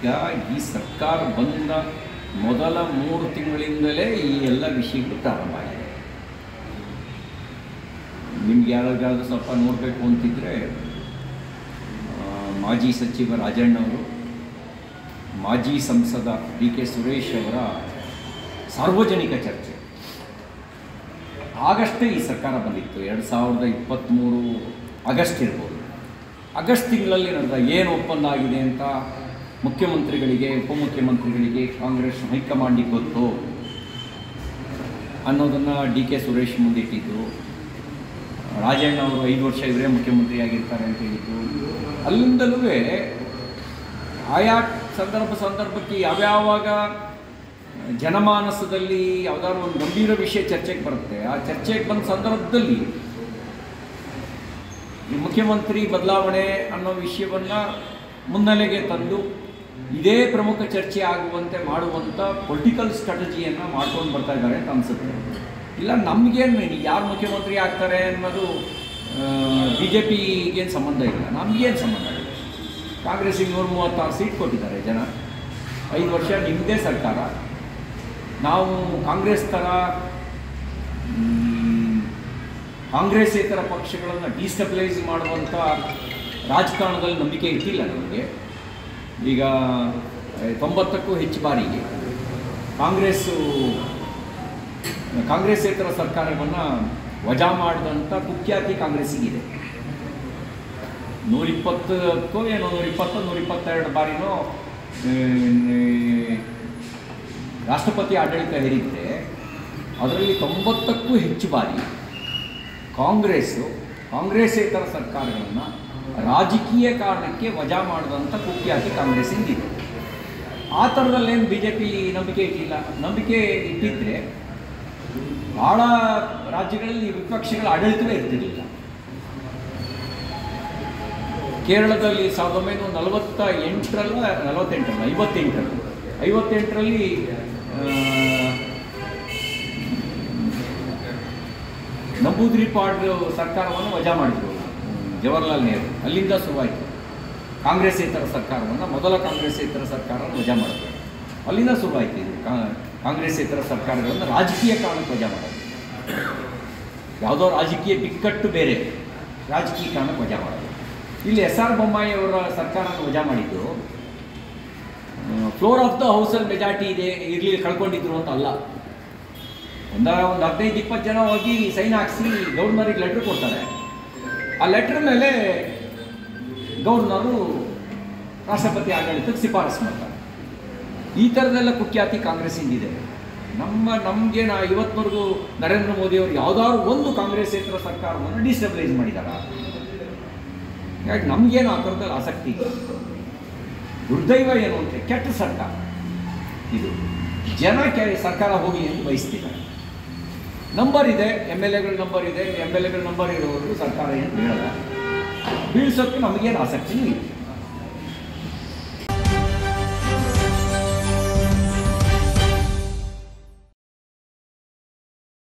ಈಗ ಈ ಸರ್ಕಾರ ಬಂದ ಮೊದಲ 3 ತಿಂಗಳಿಂದಲೇ ಈ ಎಲ್ಲ ವಿಷಯಗಳು ಪ್ರಾರಂಭ ಆಗಿದೆ. ನಿಮ್ಗೆ ಯಾರಾದ್ರೂ ಸ್ವಲ್ಪ ನೋಡಬೇಕು ಅಂತಿದ್ದರೆ ಮಾಜಿ ಸಚಿವ ರಾಜಣ್ಣವರು, ಮಾಜಿ ಸಂಸದ DK ಸುರೇಶ್ ಅವರ ಸಾರ್ವಜನಿಕ ಚರ್ಚೆ ಆಗಷ್ಟೇ ಈ ಸರ್ಕಾರ ಬಂದಿತ್ತು. 2023 ಆಗಸ್ಟ್ ಇರ್ಬೋದು. ಆಗಸ್ಟ್ ತಿಂಗಳಲ್ಲಿ ನಡೆದ ಏನು ಒಪ್ಪಂದ ಆಗಿದೆ ಅಂತ ಮುಖ್ಯಮಂತ್ರಿಗಳಿಗೆ, ಉಪಮುಖ್ಯಮಂತ್ರಿಗಳಿಗೆ, ಕಾಂಗ್ರೆಸ್ ಹೈಕಮಾಂಡಿಗೆ ಗೊತ್ತು ಅನ್ನೋದನ್ನು DK ಸುರೇಶ್ ಮುಂದಿಟ್ಟಿದ್ದು. ರಾಜಣ್ಣ ಅವರು 5 ವರ್ಷ ಇವರೇ ಮುಖ್ಯಮಂತ್ರಿ ಆಗಿರ್ತಾರೆ ಅಂತ ಹೇಳಿದ್ದು. ಅಲ್ಲಿಂದಲೂ ಆಯಾ ಸಂದರ್ಭಕ್ಕೆ ಯಾವ್ಯಾವಾಗ ಜನಮಾನಸದಲ್ಲಿ ಯಾವುದಾದ್ರು ಒಂದು ಗಂಭೀರ ವಿಷಯ ಚರ್ಚೆಗೆ ಬರುತ್ತೆ, ಆ ಚರ್ಚೆಗೆ ಬಂದ ಸಂದರ್ಭದಲ್ಲಿ ಈ ಮುಖ್ಯಮಂತ್ರಿ ಬದಲಾವಣೆ ಅನ್ನೋ ವಿಷಯವನ್ನು ಮುನ್ನೆಲೆಗೆ ತಂದು ಇದೇ ಪ್ರಮುಖ ಚರ್ಚೆ ಆಗುವಂತೆ ಮಾಡುವಂಥ ಪೊಲಿಟಿಕಲ್ ಸ್ಟ್ರಾಟಜಿಯನ್ನು ಮಾಡ್ಕೊಂಡು ಬರ್ತಾ ಇದ್ದಾರೆ ಅಂತ ಅನಿಸುತ್ತೆ. ಇಲ್ಲ ನಮಗೇನು ಯಾರು ಮುಖ್ಯಮಂತ್ರಿ ಆಗ್ತಾರೆ ಅನ್ನೋದು BJPಗೇನು ಸಂಬಂಧ ಇಲ್ಲ, ನಮಗೇನು ಸಂಬಂಧ ಇಲ್ಲ. ಕಾಂಗ್ರೆಸ್ಸಿಗೆ 136 ಸೀಟ್ ಕೊಟ್ಟಿದ್ದಾರೆ ಜನ. 5 ವರ್ಷ ನಿಮ್ಮದೇ ಸರ್ಕಾರ. ನಾವು ಕಾಂಗ್ರೆಸ್ ಥರ ಕಾಂಗ್ರೆಸ್ಸೇತರ ಪಕ್ಷಗಳನ್ನು ಡಿಸ್ಟೆಬಿಲೈಸ್ ಮಾಡುವಂಥ ರಾಜಕಾರಣದಲ್ಲಿ ನಂಬಿಕೆ ಇಟ್ಟಿಲ್ಲ ನಮಗೆ. ಈಗ 90ಕ್ಕೂ ಹೆಚ್ಚು ಬಾರಿಗೆ ಕಾಂಗ್ರೆಸ್ಸೇತರ ಸರ್ಕಾರವನ್ನು ವಜಾ ಮಾಡಿದಂಥ ಕುಖ್ಯಾತಿ ಕಾಂಗ್ರೆಸ್ಸಿಗಿದೆ. 120ಕ್ಕೋ ಏನೋ 122 ಬಾರಿನೋ ರಾಷ್ಟ್ರಪತಿ ಆಡಳಿತ ಹೇರಿದ್ದೆ. ಅದರಲ್ಲಿ 90ಕ್ಕೂ ಹೆಚ್ಚು ಬಾರಿ ಕಾಂಗ್ರೆಸ್ಸೇತರ ಸರ್ಕಾರಗಳನ್ನು ರಾಜಕೀಯ ಕಾರಣಕ್ಕೆ ವಜಾ ಮಾಡಿದಂಥ ಕುಖ್ಯಾತಿ ಕಾಂಗ್ರೆಸ್ಸಿಂದಿದೆ. ಆ ಥರದಲ್ಲೇನು BJP ನಂಬಿಕೆ ಇಟ್ಟಿಲ್ಲ. ನಂಬಿಕೆ ಇಟ್ಟಿದ್ದರೆ ಭಾಳ ರಾಜ್ಯಗಳಲ್ಲಿ ವಿಪಕ್ಷಗಳ ಆಡಳಿತವೇ ಇರ್ತಿರಲಿಲ್ಲ. ಕೇರಳದಲ್ಲಿ 1958ರಲ್ಲಿ ನಂಬೂದ್ರಿಪಾಡ್ ಸರ್ಕಾರವನ್ನು ವಜಾ ಮಾಡಿದರು ಜವಾಹರ್ಲಾಲ್ ನೆಹರು. ಅಲ್ಲಿಂದ ಶುರುವಾಯಿತು ಕಾಂಗ್ರೆಸ್ಸೇತರ ಸರ್ಕಾರವನ್ನು, ಮೊದಲ ಕಾಂಗ್ರೆಸ್ಸೇತರ ಸರ್ಕಾರವನ್ನು ವಜಾ ಮಾಡಿದ್ರು. ಅಲ್ಲಿಂದ ಶುರುವಾಯಿತು ಇದು ಕಾಂಗ್ರೆಸ್ಸೇತರ ಸರ್ಕಾರಗಳನ್ನು ರಾಜಕೀಯ ಕಾರಣಕ್ಕೆ ವಜಾ ಮಾಡೋದು. ಯಾವುದೋ ರಾಜಕೀಯ ಬಿಕ್ಕಟ್ಟು ಬೇರೆ, ರಾಜಕೀಯ ಕಾರಣಕ್ಕೆ ವಜಾ ಮಾಡೋದು. ಇಲ್ಲಿ SR ಬೊಮ್ಮಾಯಿ ಅವರ ಸರ್ಕಾರವನ್ನು ವಜಾ ಮಾಡಿದ್ದು ಫ್ಲೋರ್ ಆಫ್ ದ ಹೌಸಲ್ಲಿ ಮೆಜಾರಿಟಿ ಇರಲಿ ಕಳ್ಕೊಂಡಿದ್ರು ಅಂತ ಅಲ್ಲ. ಒಂದು 15-20 ಜನ ಹೋಗಿ ಸೈನ್ ಹಾಕಿಸಿ ಗವರ್ನರಿಗೆ ಲೆಟ್ರ್ ಕೊಡ್ತಾರೆ. ಆ ಲೆಟ್ರ್ ಮೇಲೆ ಗವರ್ನರು ರಾಷ್ಟ್ರಪತಿ ಆಡಳಿತಕ್ಕೆ ಶಿಫಾರಸು ಮಾಡ್ತಾರೆ. ಈ ಥರದೆಲ್ಲ ಕುಖ್ಯಾತಿ ಕಾಂಗ್ರೆಸ್ಸಿಂದಿದೆ. ನಮಗೆ ಇವತ್ತಿನವರೆಗೂ ನರೇಂದ್ರ ಮೋದಿಯವರು ಯಾವುದಾದ್ರು ಒಂದು ಕಾಂಗ್ರೆಸ್ಸೇತರ ಸರ್ಕಾರವನ್ನು ಡಿಸ್ಟೆಬಿಲೈಸ್ ಮಾಡಿದ್ದಾರೆ. ಹಾಗಾಗಿ ನಮಗೇನು ಆ ಥರದಲ್ಲಿ ಆಸಕ್ತಿ ಇಲ್ಲ. ದುರ್ದೈವ ಏನು ಅಂದರೆ ಕೆಟ್ಟ ಸರ್ಕಾರ ಇದು. ಜನ ಸರ್ಕಾರ ಹೋಗಲಿ ಎಂದು ಬಯಸ್ತಿದ್ದಾರೆ. ನಂಬರ್ ಇದೆ, MLAಗಳ ನಂಬರ್ ಇದೆ. MLAಗಳ ನಂಬರ್ ಇರೋವರೆಗೂ ಸರ್ಕಾರ ಏನು ಬೀಳಲ್ಲ. ಬೀಳ್ಸೋಕ್ಕೆ ನಮಗೇನು ಆಸಕ್ತಿನೂ ಇಲ್ಲ.